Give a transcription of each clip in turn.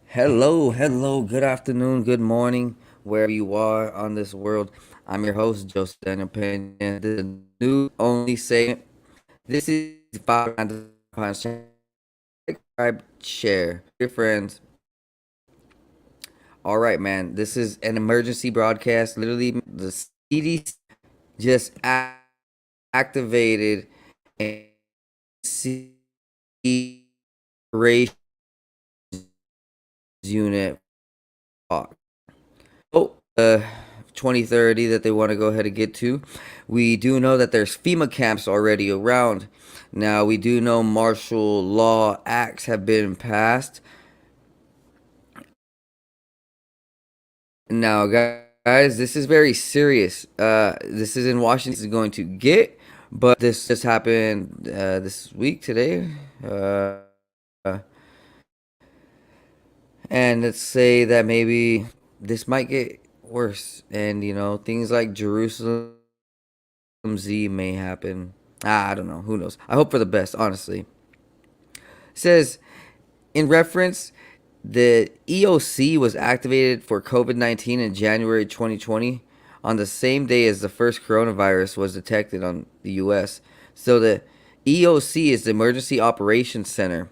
Hello, good afternoon, good morning, wherever you are on this world. I'm your host, Joseph Daniel Pena. This is a new only segment. This is Five Pounds Channel. Subscribe, share, your friends. All right, man. This is an emergency broadcast. Literally, the CDC just activated a operations unit. Oh, 2030 that they want to go ahead and get to. We do know that there's FEMA camps already around. Now, we do know martial law acts have been passed. Now, guys, this is very serious. This is in Washington. This is going to get, but this just happened this week today. Uh, and let's say that maybe this might get worse. And, things like Jerusalem Z may happen. I don't know. Who knows? I hope for the best, honestly. It says, in reference, the EOC was activated for COVID-19 in January 2020 on the same day as the first coronavirus was detected on the US. So the EOC is the Emergency Operations Center.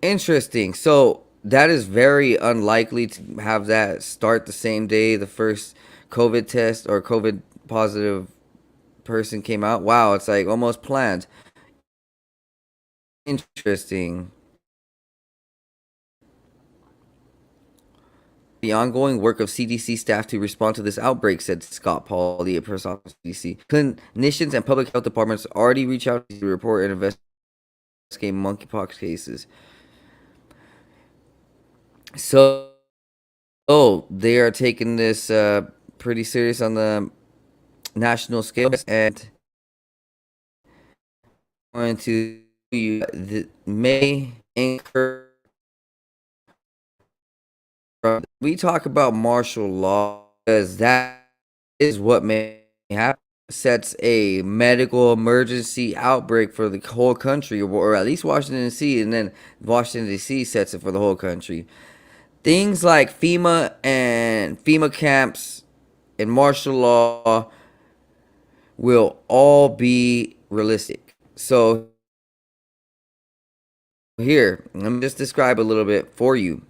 Interesting. So that is very unlikely to have that start the same day the first COVID test or COVID positive person came out. Wow, it's like almost planned. Interesting. The ongoing work of CDC staff to respond to this outbreak, said Scott Paul, the person of CDC. Clinicians and public health departments already reach out to report and investigate monkeypox cases. So, they are taking this pretty serious on the national scale and going to you that may incur. We talk about martial law because that is what may happen. Sets a medical emergency outbreak for the whole country, or at least Washington D.C., and then Washington D.C. sets it for the whole country. Things like FEMA camps and martial law will all be realistic. So here, let me just describe a little bit for you.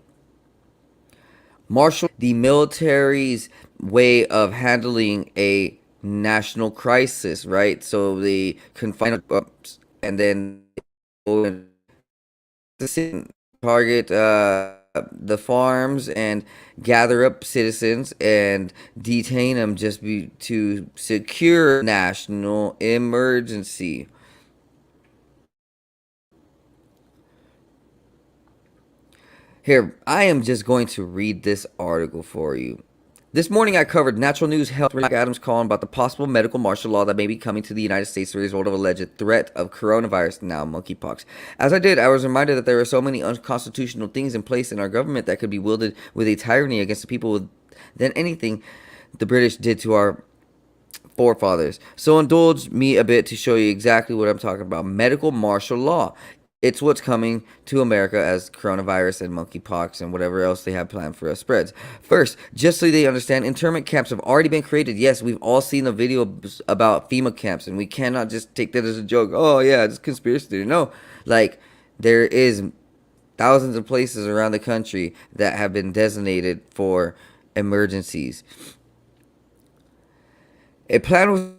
Martial, the military's way of handling a national crisis, right? So they confine and then target the farms and gather up citizens and detain them to secure national emergency. Here, I am just going to read this article for you. This morning, I covered Natural News Health Adams calling about the possible medical martial law that may be coming to the United States as a result of alleged threat of coronavirus, now monkeypox. As I did, I was reminded that there are so many unconstitutional things in place in our government that could be wielded with a tyranny against the people than anything the British did to our forefathers. So indulge me a bit to show you exactly what I'm talking about. Medical martial law. It's what's coming to America as coronavirus and monkeypox and whatever else they have planned for us spreads. First, just so they understand, internment camps have already been created. Yes, we've all seen the video about FEMA camps, and we cannot just take that as a joke. Oh, yeah, it's conspiracy theory. No, like, there is thousands of places around the country that have been designated for emergencies. A plan was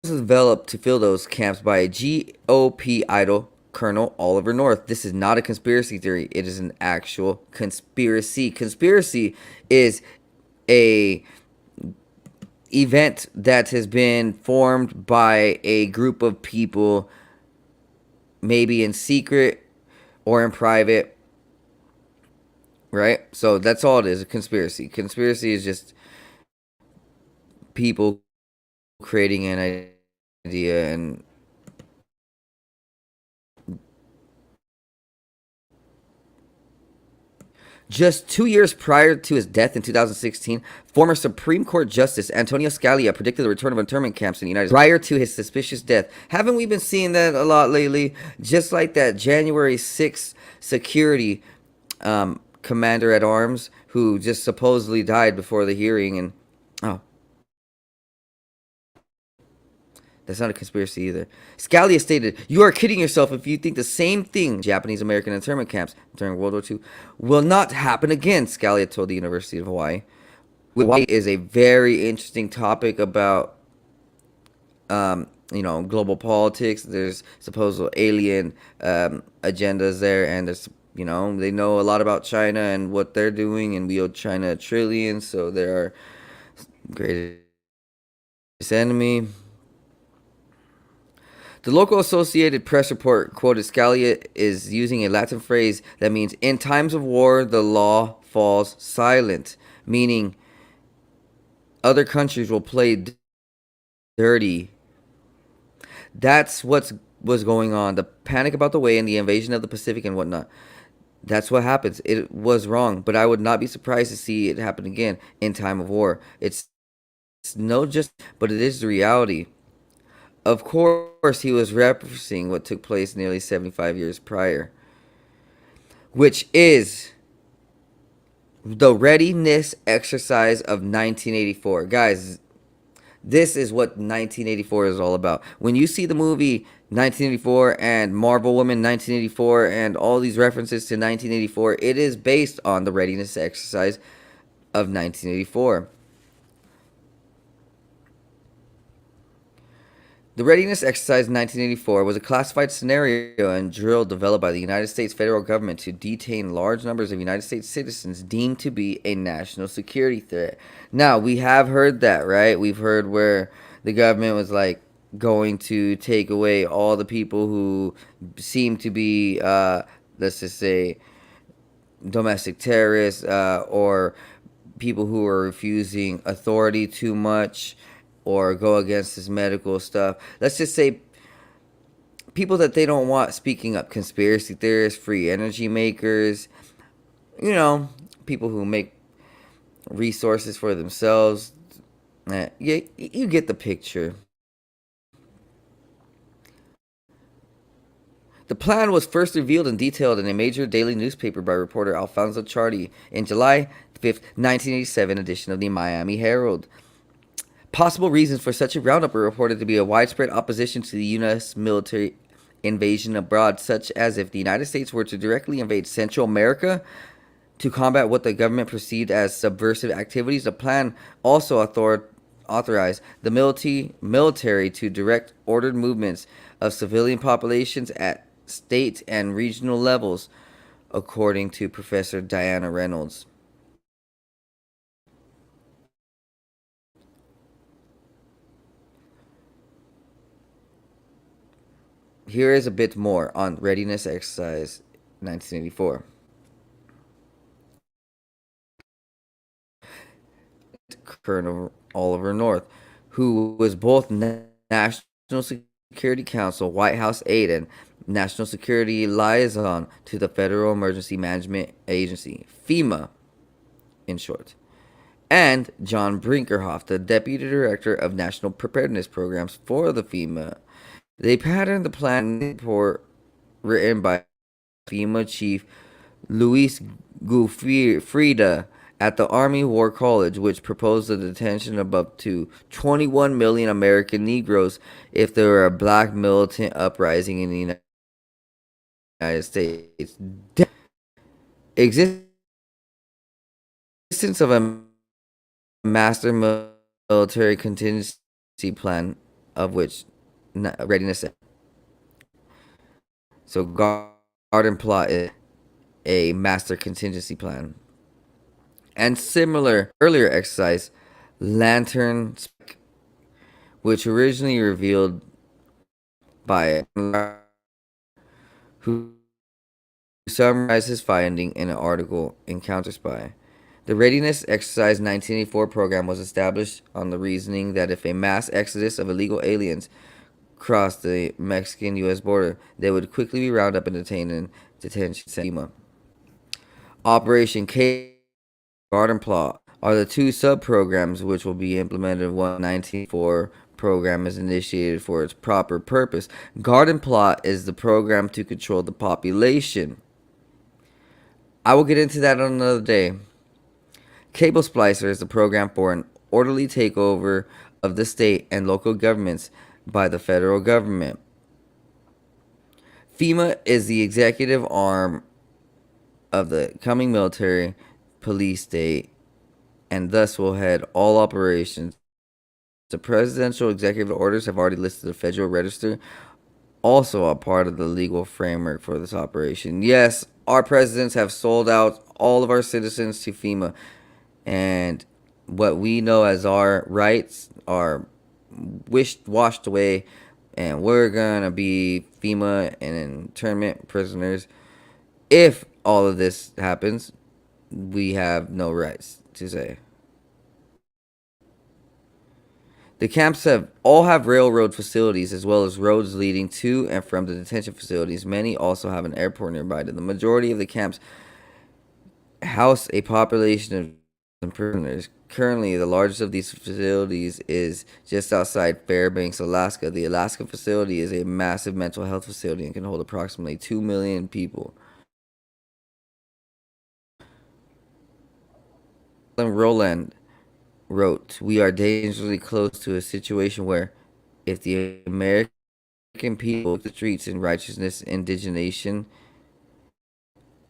developed to fill those camps by a GOP idol, Colonel Oliver North. This is not a conspiracy theory. It is an actual conspiracy. Conspiracy is a event that has been formed by a group of people, maybe in secret or in private, right? So that's all it is, a conspiracy. Conspiracy is just people creating an idea and just 2 years prior to his death in 2016, former Supreme Court Justice Antonio Scalia predicted the return of internment camps in the United States prior to his suspicious death. Haven't we been seeing that a lot lately? Just like that January 6th security commander at arms who just supposedly died before the hearing. And oh, that's not a conspiracy either. Scalia stated, "You are kidding yourself if you think the same thing Japanese American internment camps during World War II will not happen again," Scalia told the University of Hawaii. Hawaii is a very interesting topic about, global politics. There's supposed alien agendas there, and they know a lot about China and what they're doing, and we owe China a trillion, so they're our greatest enemy. The local Associated Press report quoted Scalia is using a Latin phrase that means, "In times of war, the law falls silent," meaning other countries will play dirty. That's what was going on. The panic about the way and the invasion of the Pacific and whatnot. That's what happens. It was wrong, but I would not be surprised to see it happen again in time of war. It's no just, but it is the reality. Of course, he was referencing what took place nearly 75 years prior, which is the readiness exercise of 1984. Guys, this is what 1984 is all about. When you see the movie 1984 and Marvel Woman 1984 and all these references to 1984, it is based on the readiness exercise of 1984. The readiness exercise in 1984 was a classified scenario and drill developed by the United States federal government to detain large numbers of United States citizens deemed to be a national security threat. Now, we have heard that, right? We've heard where the government was like going to take away all the people who seem to be, let's just say, domestic terrorists, or people who are refusing authority too much or go against this medical stuff. Let's just say people that they don't want speaking up, conspiracy theorists, free energy makers, people who make resources for themselves. Yeah, you get the picture. The plan was first revealed and detailed in a major daily newspaper by reporter Alfonso Chardy in July 5th, 1987 edition of the Miami Herald. Possible reasons for such a roundup are reported to be a widespread opposition to the U.S. military invasion abroad, such as if the United States were to directly invade Central America to combat what the government perceived as subversive activities. The plan also authorized the military to direct ordered movements of civilian populations at state and regional levels, according to Professor Diana Reynolds. Here is a bit more on readiness exercise 1984. Colonel Oliver North, who was both National Security Council, White House aide, and National Security liaison to the Federal Emergency Management Agency, FEMA, in short, and John Brinkerhoff, the Deputy Director of National Preparedness Programs for the FEMA. They patterned the plan report written by FEMA Chief Luis Gufrida at the Army War College, which proposed the detention of up to 21 million American Negroes if there were a black militant uprising in the United States. Existence of a master military contingency plan, of which readiness. So Garden Plot is a master contingency plan. And similar earlier exercise, Lantern Spike, which originally revealed by who summarized his finding in an article in Counterspy. The Readiness Exercise 1984 program was established on the reasoning that if a mass exodus of illegal aliens crossed the Mexican-U.S. border, they would quickly be rounded up and detained in detention center. Operation K Garden Plot are the two sub-programs which will be implemented once 1984 program is initiated for its proper purpose. Garden Plot is the program to control the population. I will get into that on another day. Cable Splicer is the program for an orderly takeover of the state and local governments by the federal government. FEMA is the executive arm of the coming military police state and thus will head all operations. The presidential executive orders have already listed the Federal Register, also a part of the legal framework for this operation. Yes, our presidents have sold out all of our citizens to FEMA, and what we know as our rights are washed away, and we're gonna be FEMA and internment prisoners. If all of this happens, we have no rights to say. The camps have railroad facilities as well as roads leading to and from the detention facilities. Many also have an airport nearby. The majority of the camps house a population of prisoners. Currently, the largest of these facilities is just outside Fairbanks, Alaska. The Alaska facility is a massive mental health facility and can hold approximately 2 million people. Roland wrote, "We are dangerously close to a situation where, if the American people took the streets in righteousness, indignation,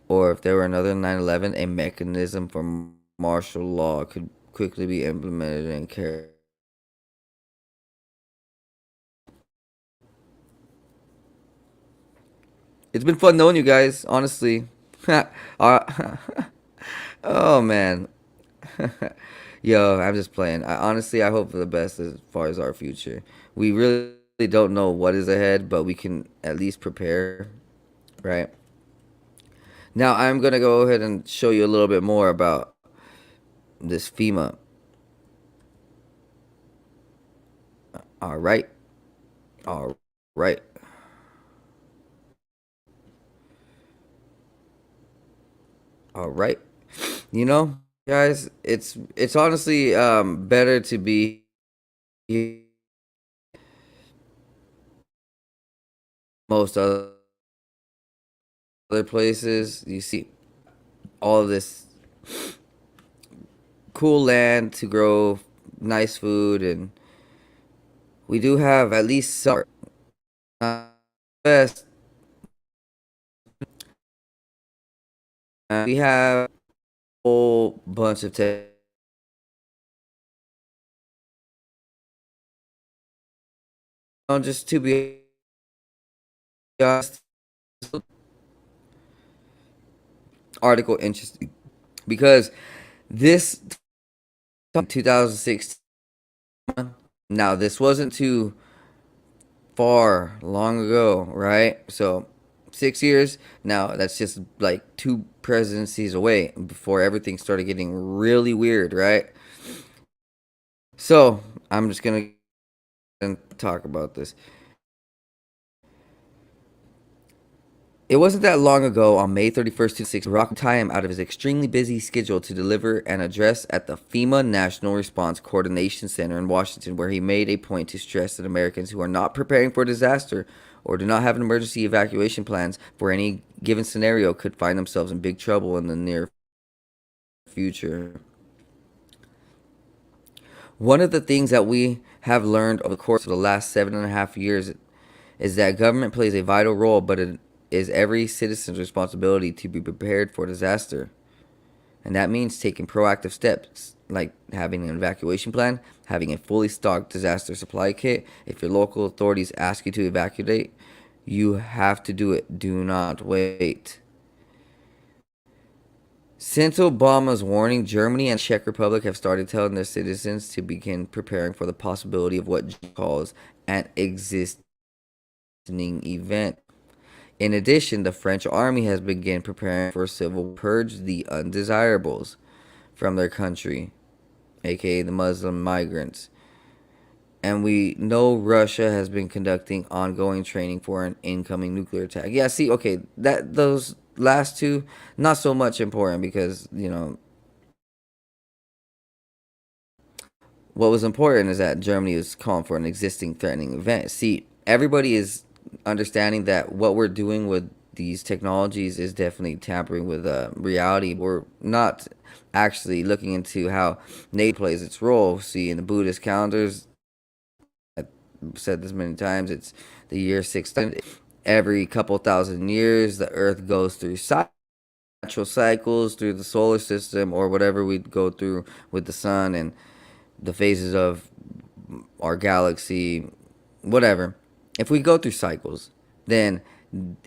or if there were another 9/11, a mechanism for martial law could quickly be implemented and carried." It's been fun knowing you guys, honestly. Oh man. Yo, I'm just playing. Honestly, I hope for the best as far as our future. We really don't know what is ahead, but we can at least prepare, right? Now, I'm going to go ahead and show you a little bit more about this FEMA. All right. All right. All right. You know, guys, it's honestly better to be most other places. You see all of this cool land to grow nice food, and we do have at least some best. We have a whole bunch of just to be honest, article interesting because this 2016. Now this wasn't too far long ago, right? So 6 years. Now that's just like two presidencies away before everything started getting really weird, right? So I'm just gonna talk about this. It wasn't that long ago, on May 31st, 2006, Rock time out of his extremely busy schedule to deliver an address at the FEMA National Response Coordination Center in Washington, where he made a point to stress that Americans who are not preparing for disaster or do not have an emergency evacuation plans for any given scenario could find themselves in big trouble in the near future. One of the things that we have learned over the course of the last 7.5 years is that government plays a vital role, but it is every citizen's responsibility to be prepared for disaster. And that means taking proactive steps like having an evacuation plan, having a fully stocked disaster supply kit. If your local authorities ask you to evacuate, you have to do it. Do not wait. Since Obama's warning, Germany and Czech Republic have started telling their citizens to begin preparing for the possibility of what he calls an existing event. In addition, the French army has begun preparing for a civil purge the undesirables from their country, aka the Muslim migrants. And we know Russia has been conducting ongoing training for an incoming nuclear attack. Yeah, see, okay, that those last two not so much important because, what was important is that Germany is calling for an existing threatening event. See, everybody is understanding that what we're doing with these technologies is definitely tampering with reality. We're not actually looking into how nature plays its role. See, in the Buddhist calendars, I've said this many times, it's the year 6,000. Every couple thousand years, the Earth goes through natural cycles through the solar system or whatever we go through with the sun and the phases of our galaxy, whatever. If we go through cycles, then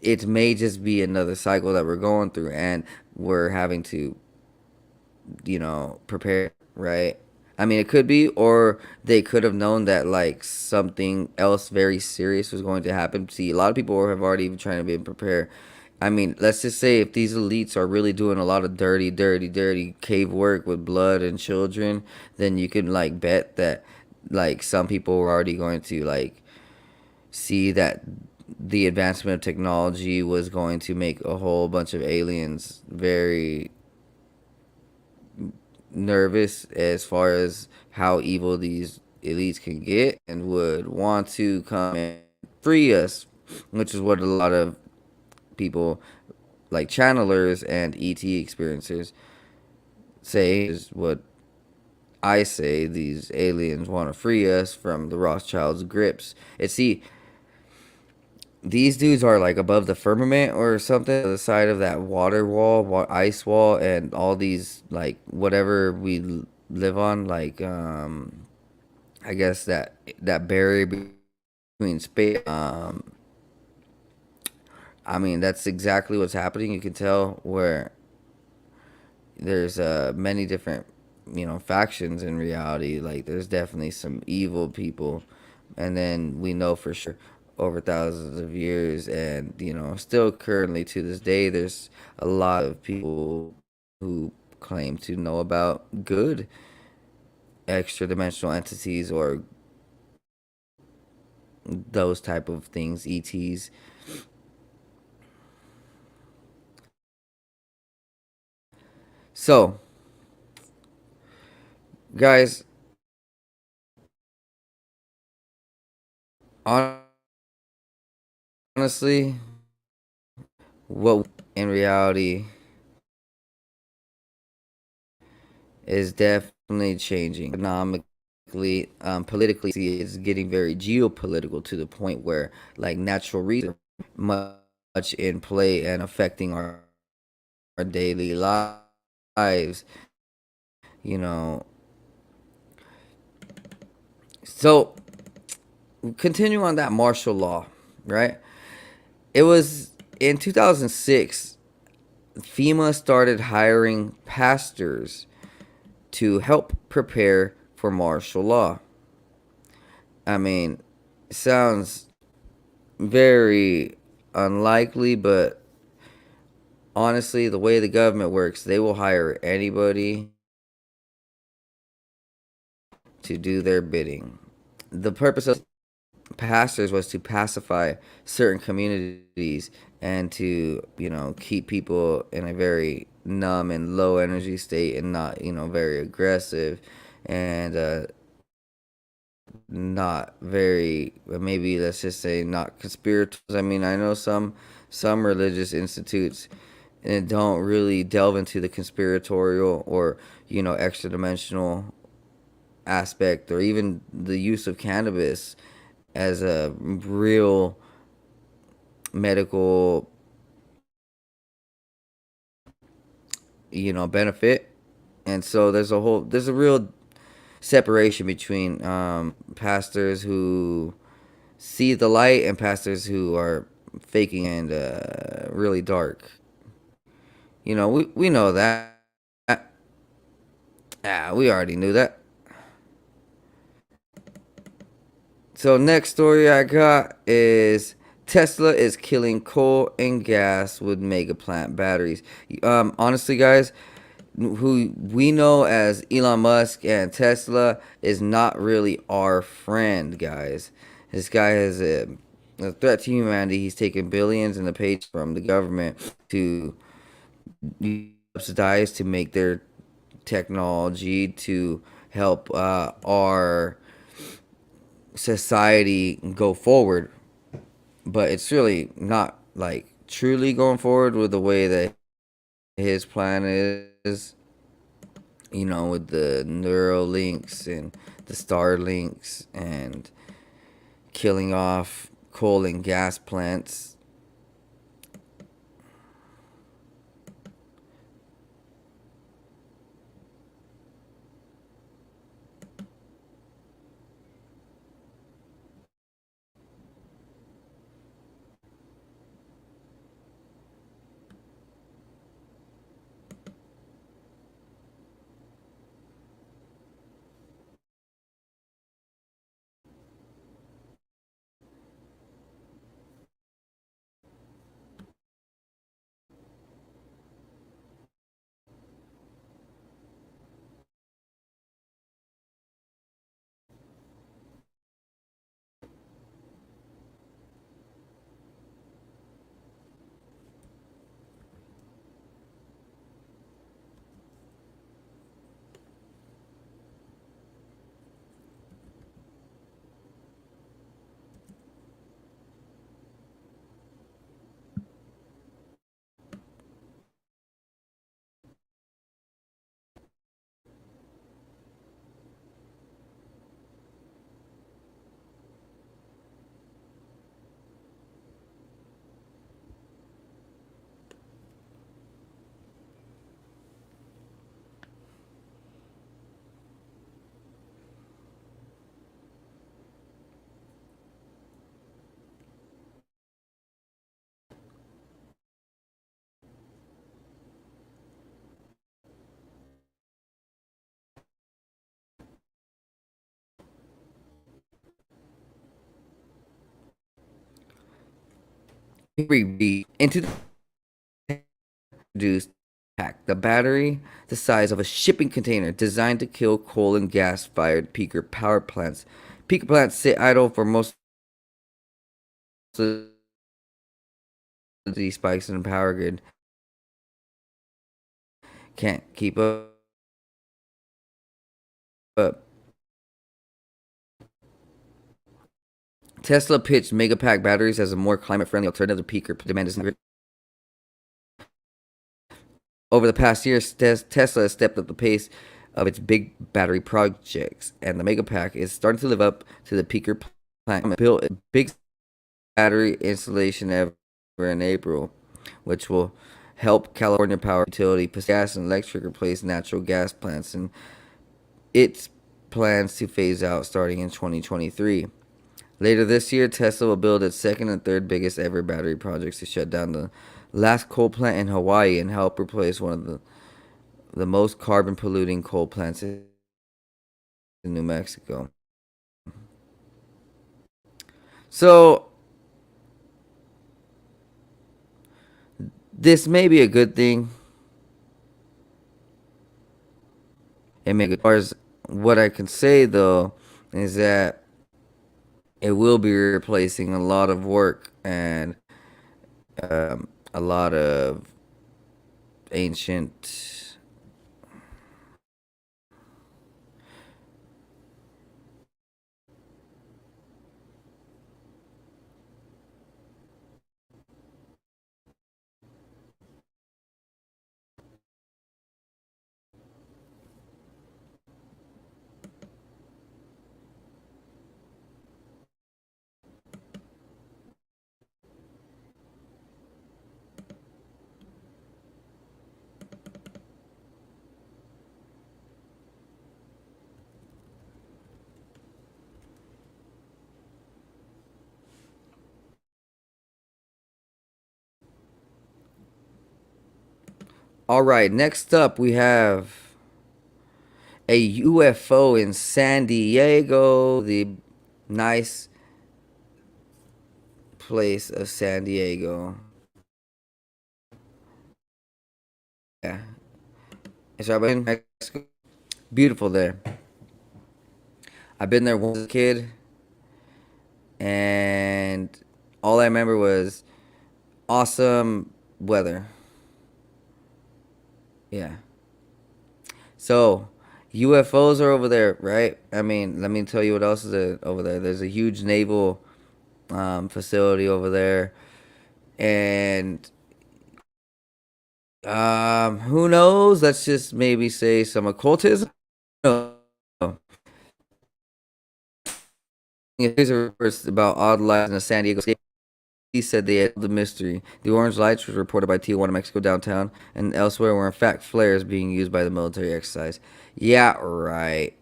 it may just be another cycle that we're going through, and we're having to, prepare, right? I mean, it could be, or they could have known that like something else very serious was going to happen. See, a lot of people have already been trying to be prepared. I mean, let's just say if these elites are really doing a lot of dirty, dirty, dirty cave work with blood and children, then you can like bet that like some people were already going to like see that the advancement of technology was going to make a whole bunch of aliens very nervous as far as how evil these elites can get and would want to come and free us, which is what a lot of people like channelers and ET experiencers say is what I say. These aliens want to free us from the Rothschilds' grips. See, these dudes are like above the firmament or something, the side of that water wall, ice wall, and all these like whatever we live on, like I guess that barrier between space. I mean that's exactly what's happening. You can tell where there's many different factions in reality. Like there's definitely some evil people, and then we know for sure over thousands of years, and still currently to this day, there's a lot of people who claim to know about good extra dimensional entities or those type of things, ETs. So, guys, honestly, what in reality is definitely changing economically, politically. It's getting very geopolitical to the point where like natural reasons are much in play and affecting our daily lives. You know, so continue on that martial law, right? It was in 2006. FEMA started hiring pastors to help prepare for martial law. I mean, it sounds very unlikely, but honestly, the way the government works, they will hire anybody to do their bidding. The purpose of pastors was to pacify certain communities and to, keep people in a very numb and low energy state and not, very aggressive and not very, maybe let's just say not conspiratorial. I mean, I know some religious institutes and don't really delve into the conspiratorial or extra dimensional aspect or even the use of cannabis as a real medical benefit. And so there's a real separation between pastors who see the light and pastors who are faking and really dark. We know that. Ah, we already knew that. So next story I got is Tesla is killing coal and gas with mega plant batteries. Honestly, guys, who we know as Elon Musk and Tesla is not really our friend, guys. This guy is a threat to humanity. He's taking billions in the page from the government to subsidize to make their technology to help our society go forward, but it's really not like truly going forward with the way that his plan is, with the neural links and the star links and killing off coal and gas plants. Into reduced pack. The battery, the size of a shipping container, designed to kill coal and gas-fired peaker power plants. Peaker plants sit idle for most of these spikes in the power grid. Can't keep up. Tesla pitched Megapack batteries as a more climate-friendly alternative to peaker demand is over the past years. Tesla has stepped up the pace of its big battery projects, and the Megapack is starting to live up to the peaker plan. Built a big battery installation ever in April, which will help California Power Utility gas and electric replace natural gas plants, and its plans to phase out starting in 2023. Later this year, Tesla will build its second and third biggest ever battery projects to shut down the last coal plant in Hawaii and help replace one of the most carbon polluting coal plants in New Mexico. So, this may be a good thing. It may be good. As far as what I can say though is that it will be replacing a lot of work and a lot of ancient All right, next up we have a UFO in San Diego, the nice place of San Diego. Yeah, it's right in Mexico. Beautiful there. I've been there once as a kid, and all I remember was awesome weather. Yeah. So, UFOs are over there, right? I mean, let me tell you what else is over there. There's a huge naval facility over there, And who knows? Let's just maybe say some occultism. No. Here's a reports about odd lights in the San Diego state. He said they had the mystery. The orange lights was reported by Tijuana, Mexico downtown, and elsewhere were in fact flares being used by the military exercise. Yeah, right.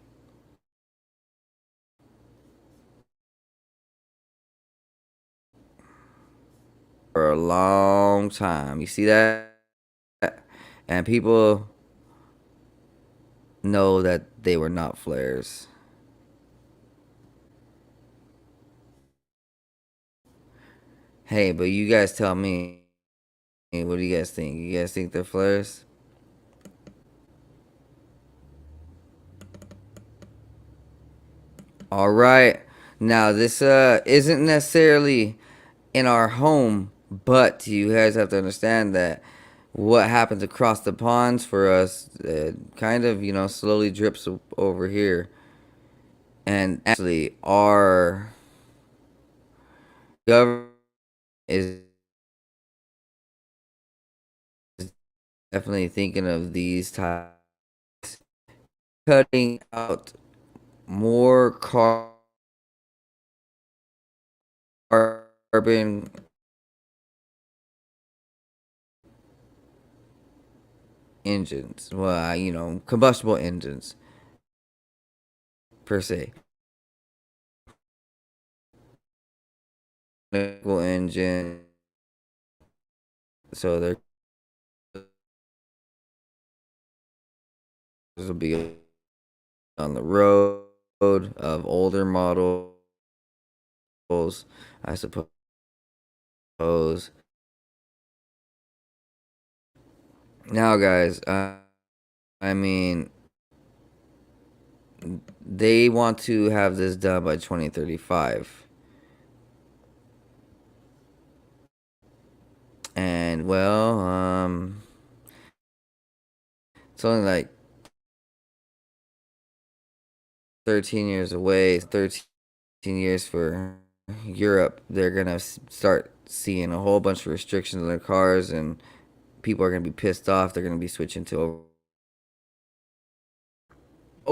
For a long time. You see that? And people know that they were not flares. Hey, but you guys tell me. What do you guys think? You guys think they're flares? All right. Now this isn't necessarily in our home, but you guys have to understand that what happens across the ponds for us kind of, slowly drips over here. And actually our government is definitely thinking of these types, cutting out more carbon engines. Well, combustible engines per se. Mechanical engine. So there will be on the road of older models, I suppose. Now, guys, I mean, they want to have this done by 2035. And, well, it's only like 13 years away. 13 years for Europe. They're going to start seeing a whole bunch of restrictions on their cars, and people are going to be pissed off. They're going to be switching to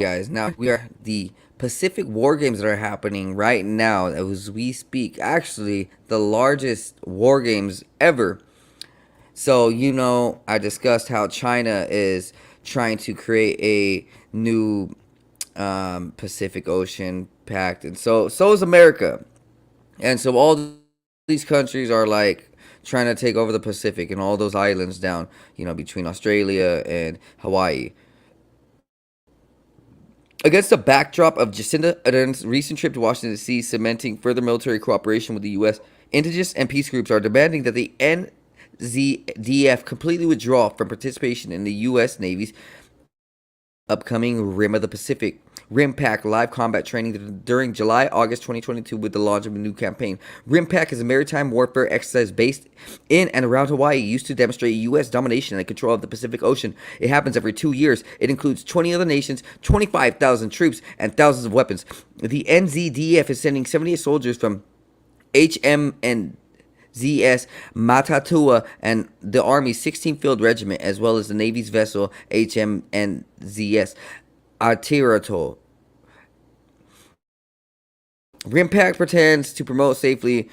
guys. Now we are the Pacific War Games that are happening right now as we speak. Actually, the largest war games ever. So, I discussed how China is trying to create a new Pacific Ocean Pact, and so is America. And so all these countries are like trying to take over the Pacific and all those islands down, between Australia and Hawaii. Against the backdrop of Jacinda Ardern's recent trip to Washington, D.C., cementing further military cooperation with the U.S., indigenous and peace groups are demanding that the NZDF completely withdraw from participation in the U.S. Navy's upcoming Rim of the Pacific RIMPAC live combat training during July-August 2022 with the launch of a new campaign. RIMPAC is a maritime warfare exercise based in and around Hawaii used to demonstrate U.S. domination and control of the Pacific Ocean. It happens every 2 years. It includes 20 other nations, 25,000 troops, and thousands of weapons. The NZDF is sending 78 soldiers from HM ZS Matatua and the Army's 16th Field Regiment, as well as the Navy's vessel HMNZS Atirato. RIMPAC pretends to promote safely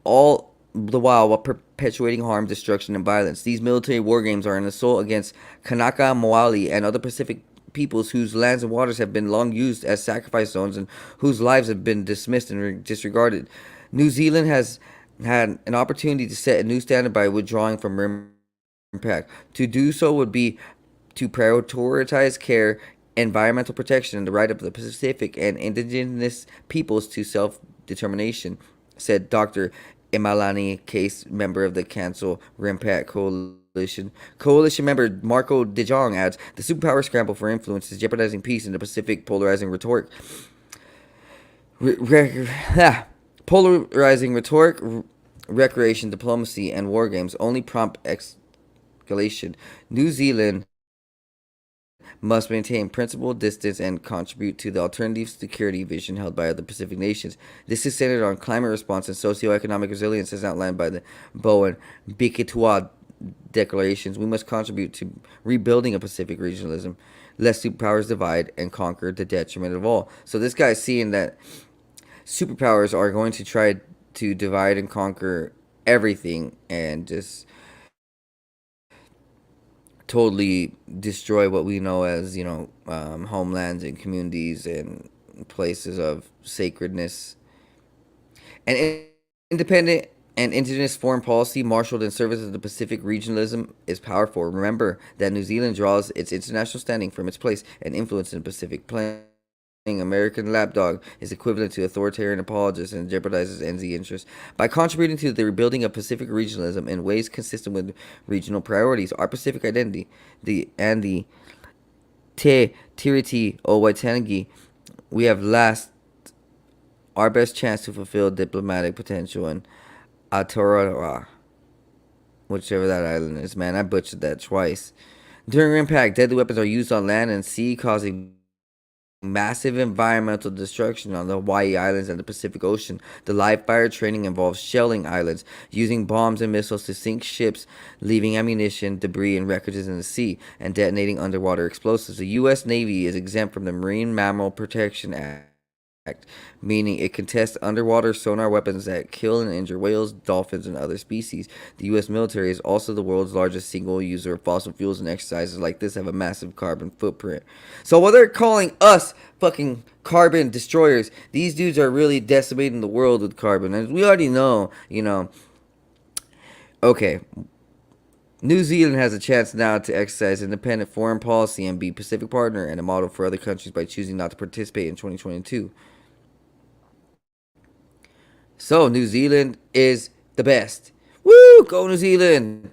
all the while perpetuating harm, destruction, and violence. These military war games are an assault against Kanaka, Moali, and other Pacific peoples whose lands and waters have been long used as sacrifice zones and whose lives have been dismissed and disregarded. New Zealand has had an opportunity to set a new standard by withdrawing from RIMPAC. To do so would be to prioritize care, environmental protection, and the right of the Pacific and indigenous peoples to self-determination, said Dr. Imalani Case, member of the Cancel RIMPAC Coalition. Coalition member Marco De Jong adds, the superpower scramble for influence is jeopardizing peace in the Pacific, polarizing rhetoric. Polarizing rhetoric, recreation, diplomacy, and war games only prompt escalation. New Zealand must maintain principal distance and contribute to the alternative security vision held by other Pacific nations. This is centered on climate response and socioeconomic resilience as outlined by the Bowen Bikitoa declarations. We must contribute to rebuilding a Pacific regionalism, lest superpowers divide and conquer the detriment of all. So this guy's seeing that superpowers are going to try to divide and conquer everything and just totally destroy what we know as, homelands and communities and places of sacredness. And independent and indigenous foreign policy marshaled in service of the Pacific regionalism is powerful. Remember that New Zealand draws its international standing from its place and influence in the Pacific. Playing American lapdog is equivalent to authoritarian apologist and jeopardizes NZ interests. By contributing to the rebuilding of Pacific regionalism in ways consistent with regional priorities, our Pacific identity, the Te Tiriti o Waitangi, we have last our best chance to fulfill diplomatic potential in Aotearoa, whichever that island is. Man, I butchered that twice. During impact, deadly weapons are used on land and sea, causing massive environmental destruction on the Hawaii Islands and the Pacific Ocean. The live fire training involves shelling islands, using bombs and missiles to sink ships, leaving ammunition, debris, and wreckages in the sea, and detonating underwater explosives. The U.S. Navy is exempt from the Marine Mammal Protection Act, meaning it can test underwater sonar weapons that kill and injure whales, dolphins, and other species. The U.S. military is also the world's largest single user of fossil fuels, and exercises like this have a massive carbon footprint. So while they're calling us fucking carbon destroyers, these dudes are really decimating the world with carbon. And we already know, okay, New Zealand has a chance now to exercise independent foreign policy and be Pacific partner and a model for other countries by choosing not to participate in 2022. So New Zealand is the best. Woo! Go New Zealand!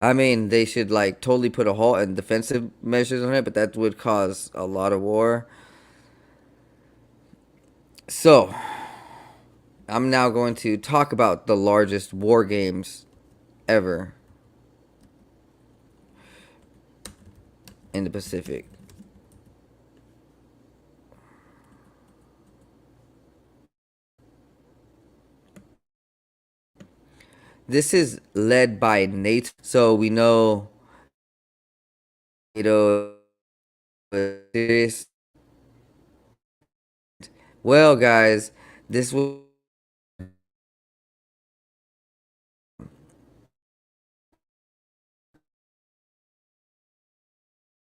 I mean, they should totally put a halt and defensive measures on it, but that would cause a lot of war. So, I'm now going to talk about the largest war games ever in the Pacific. This is led by NATO, so we know NATO is. Well, guys, this will.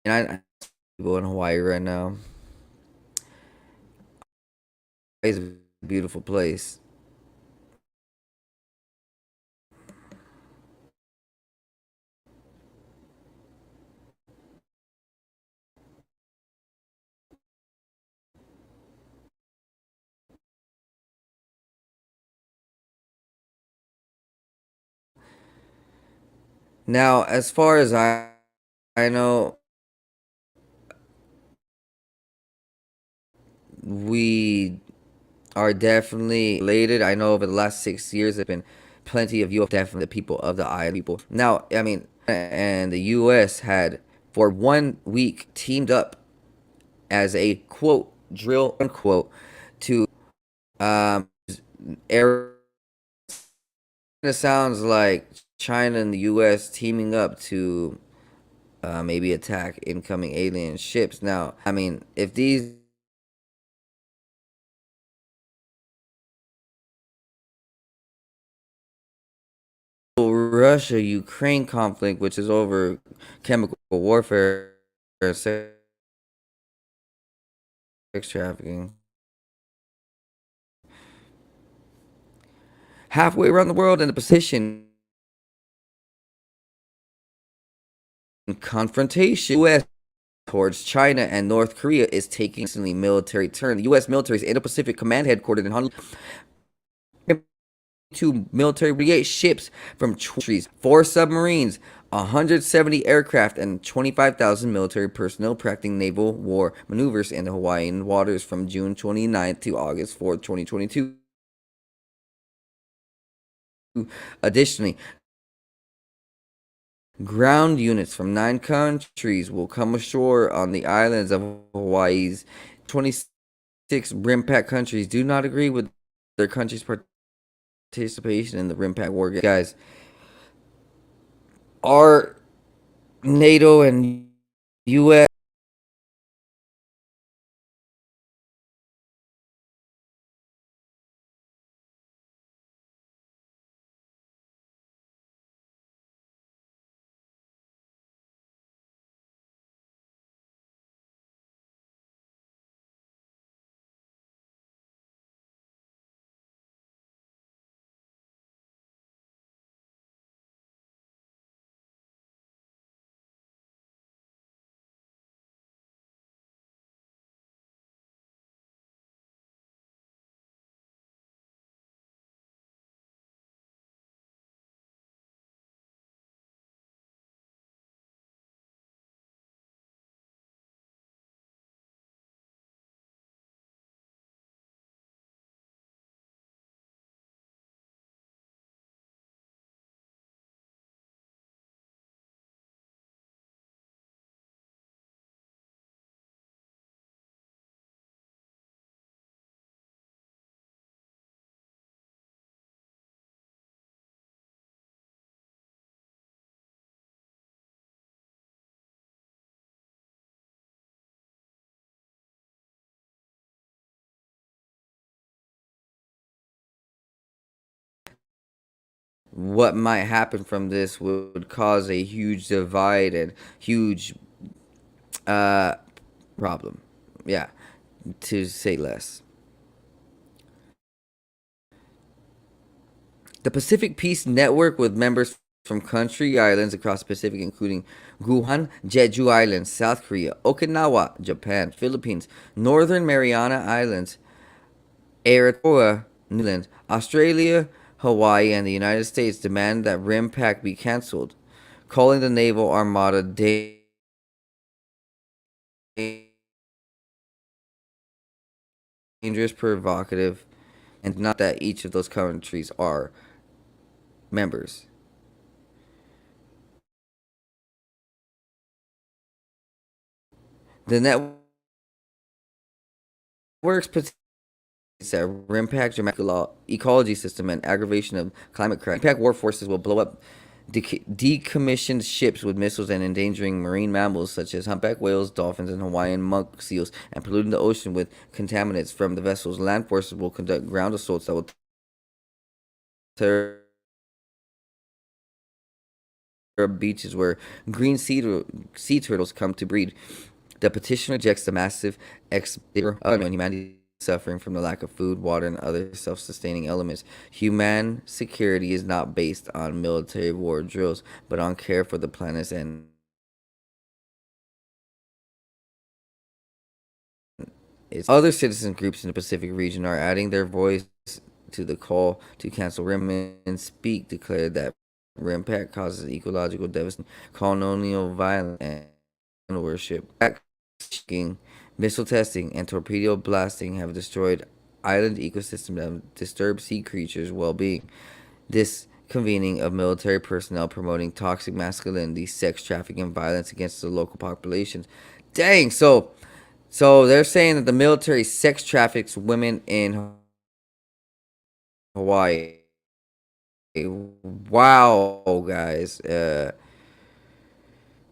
And I people in Hawaii right now. It's a beautiful place. Now, as far as I know, we are definitely related. I know over the last 6 years, there's been plenty of UFO, definitely the people of the island people. Now, I mean, and the U.S. had for 1 week teamed up as a quote drill unquote to air. It sounds like China and the U.S. teaming up to maybe attack incoming alien ships. Now, I mean, if these Russia-Ukraine conflict, which is over chemical warfare and sex trafficking, halfway around the world in a position confrontation. U.S. towards China and North Korea is taking a military turn. The U.S. military's Indo-Pacific Command headquartered in Honolulu. Two military brigade ships from countries, 4 submarines, 170 aircraft, and 25,000 military personnel practicing naval war maneuvers in the Hawaiian waters from June 29th to August 4th, 2022. Additionally, Ground units from 9 countries will come ashore on the islands of Hawaii's 26 RIMPAC countries do not agree with their country's participation in the RIMPAC war. Guys, are NATO and U.S. What might happen from this would cause a huge divide and huge uh, problem. Yeah, to say less. The Pacific Peace Network, with members from country islands across the Pacific, including Guam, Jeju Islands, South Korea, Okinawa, Japan, Philippines, Northern Mariana Islands, Aotearoa, New Zealand, Australia, Hawaii, and the United States, demand that RIMPAC be cancelled, calling the naval armada dangerous, provocative, and not that each of those countries are members. The network's that impact dramatic ecology system and aggravation of climate crash. Impact war forces will blow up decommissioned ships with missiles and endangering marine mammals such as humpback whales, dolphins, and Hawaiian monk seals, and polluting the ocean with contaminants from the vessels. Land forces will conduct ground assaults that will tear up beaches where green sea turtles come to breed. The petition rejects the massive of humanity suffering from the lack of food, water, and other self-sustaining elements. Human security is not based on military war drills, but on care for the planets and its other citizen groups in the Pacific region are adding their voice to the call to cancel RIM. And Speak declared that RIMPAC causes ecological devastation, colonial violence, and worship. Missile testing and torpedo blasting have destroyed island ecosystems that have disturbed sea creatures' well-being. This convening of military personnel promoting toxic masculinity, sex trafficking, and violence against the local populations. Dang, so they're saying that the military sex traffics women in Hawaii. Wow, guys.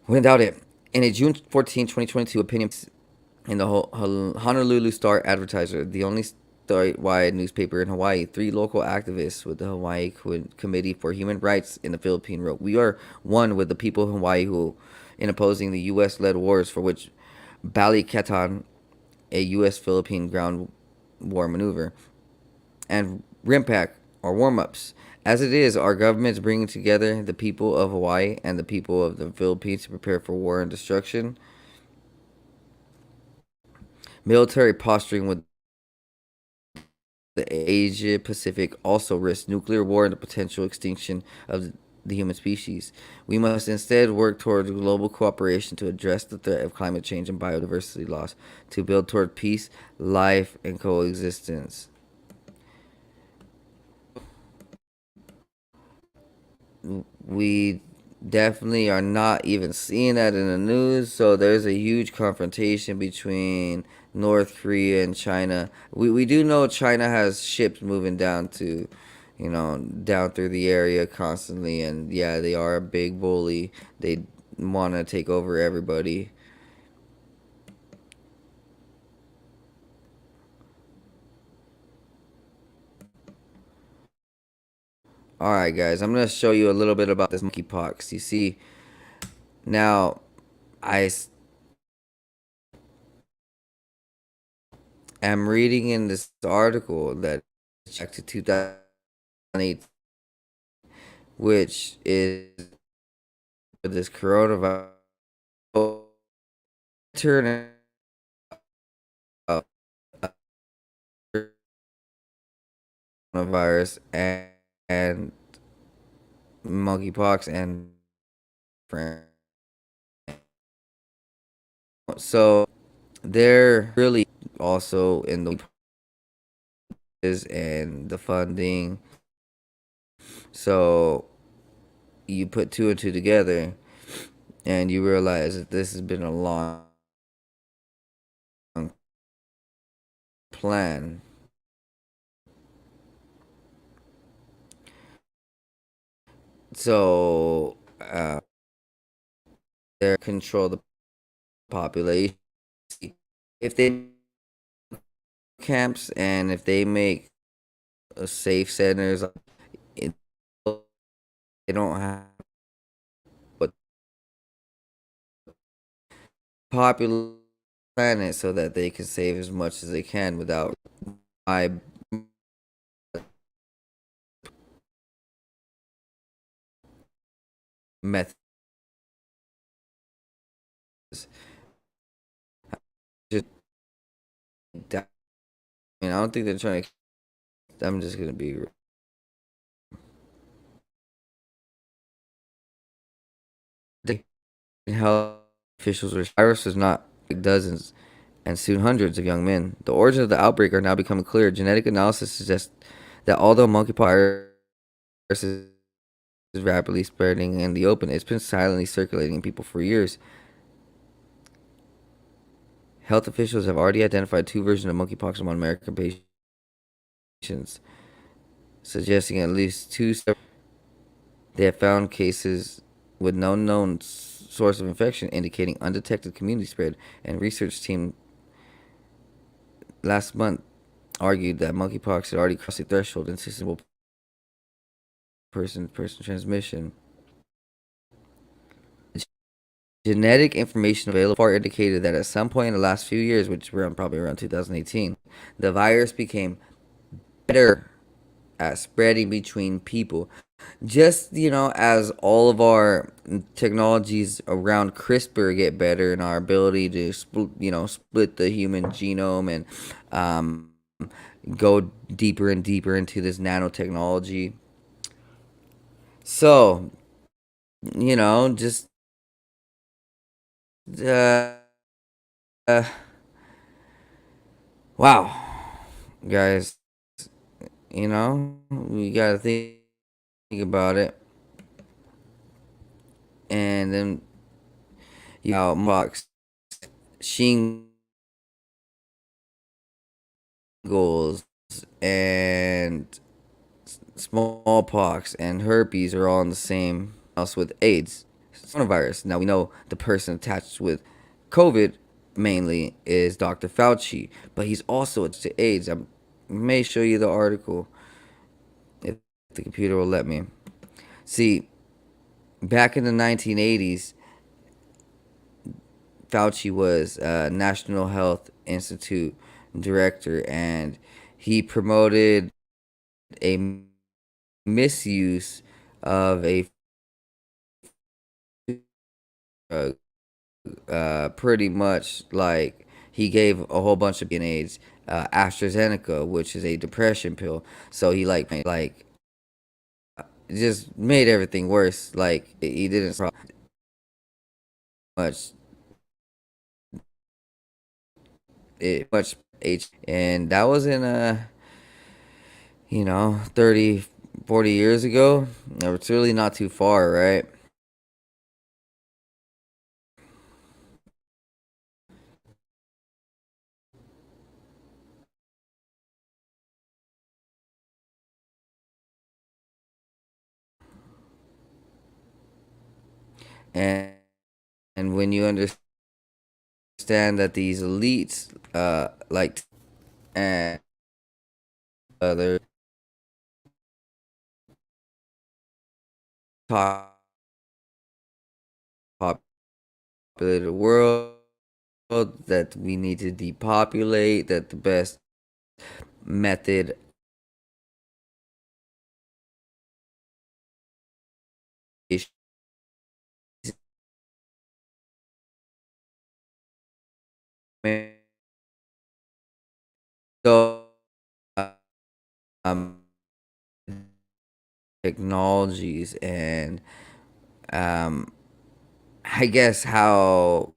When doubt it. In a June 14, 2022 opinion in the Honolulu Star Advertiser, the only statewide newspaper in Hawaii, three local activists with the Hawaii Committee for Human Rights in the Philippines wrote, "We are one with the people of Hawaii who, in opposing the U.S.-led wars for which Balikatan, a U.S.-Philippine ground war maneuver, and RIMPAC are warm-ups. As it is, our government is bringing together the people of Hawaii and the people of the Philippines to prepare for war and destruction. Military posturing with the Asia Pacific also risks nuclear war and the potential extinction of the human species. We must instead work toward global cooperation to address the threat of climate change and biodiversity loss, to build toward peace, life, and coexistence." We definitely are not even seeing that in the news. So there's a huge confrontation between North Korea and China. We do know China has ships moving down to, down through the area constantly, and yeah, they are a big bully. They want to take over everybody. All right, guys, I'm gonna show you a little bit about this monkeypox. You see, now I am reading in this article that back to 2008, which is this coronavirus turn uh, coronavirus and monkeypox and so they're really also in the and the funding. So you put two and two together and you realize that this has been a long plan. So they control the population. If they camps and if they make safe centers, it, they don't have but popular planet so that they can save as much as they can without my methods. Just, I mean, I don't think they're trying to. I'm just gonna be the health officials. Virus was not like dozens and soon hundreds of young men. The origins of the outbreak are now becoming clear. Genetic analysis suggests that although monkeypox is rapidly spreading in the open, it's been silently circulating in people for years. Health officials have already identified two versions of monkeypox among American patients, suggesting at least two. They have found cases with no known source of infection, indicating undetected community spread. And research team last month argued that monkeypox had already crossed the threshold into sustainable person-to-person transmission. Genetic information available far indicated that at some point in the last few years, which were probably around 2018, the virus became better at spreading between people. Just, as all of our technologies around CRISPR get better and our ability to split the human genome and go deeper and deeper into this nanotechnology. So, just uh, uh wow, guys, we gotta think about it. And then box shingles and smallpox and herpes are all in the same house with AIDS. Coronavirus. Now we know the person attached with COVID mainly is Dr. Fauci, but he's also attached to AIDS. I may show you the article if the computer will let me. See, back in the 1980s, Fauci was National Health Institute director, and he promoted a misuse of a drug. Pretty much like he gave a whole bunch of AIDS, AstraZeneca, which is a depression pill. So he like just made everything worse. Like he didn't much much H, and that was in 30, 40 years ago. It's really not too far, right? and when you understand that these elites like and other top populated world, that we need to depopulate, that the best method is so um technologies and um I guess how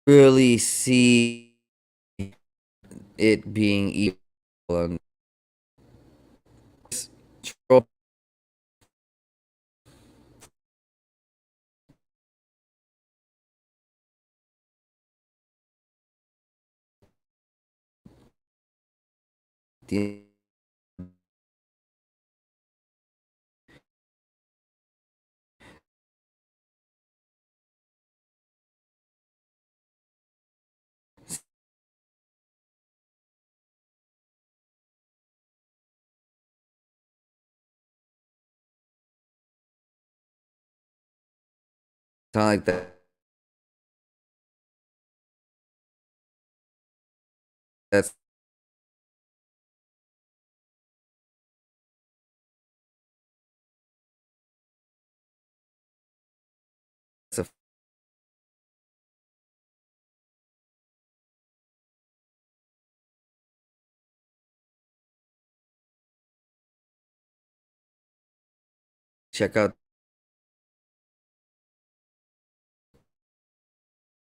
really see it being evil and the something like that. That's a check out,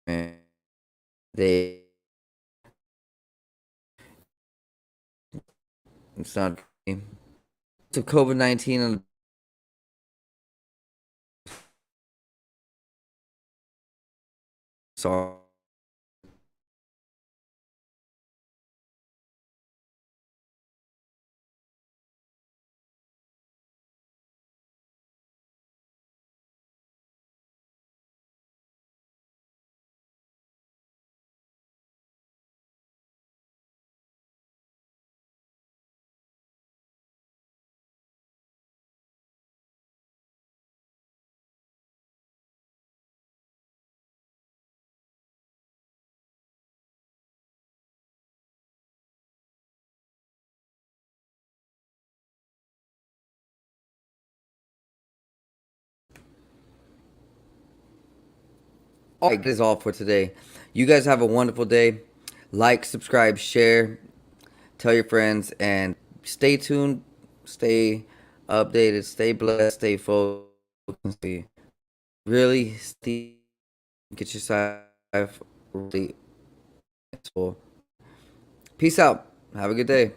man. They it's not to COVID-19 and so all right, that is all for today. You guys have a wonderful day. Like, subscribe, share, tell your friends, and stay tuned, stay updated, stay blessed, stay focused. Really get your side really. Peace out. Have a good day.